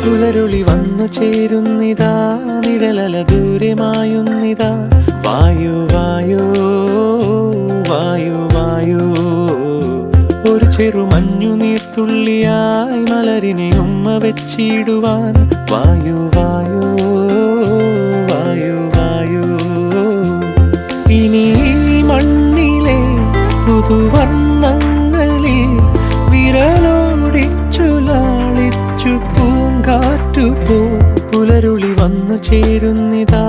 പുലരുളി വന്നു ചേരുന്നിതാ, നിഴലല ദൂരെ മായുന്നിതാ. വായു വായു വായു വായു, ഒരു ചെറു മഞ്ഞു നീർത്തുള്ളിയായി മലരിനെ ഉമ്മ വെച്ചിടുവാൻ. വായു വായു വായു വായു, ഇനി മണ്ണിലെ പുതുവർണ്ണങ്ങളിൽ വിരലോടിച്ചു ലാളിച്ചു പൂങ്കാറ്റു പോ. പുലരുളി വന്നു ചേരുന്നിതാ,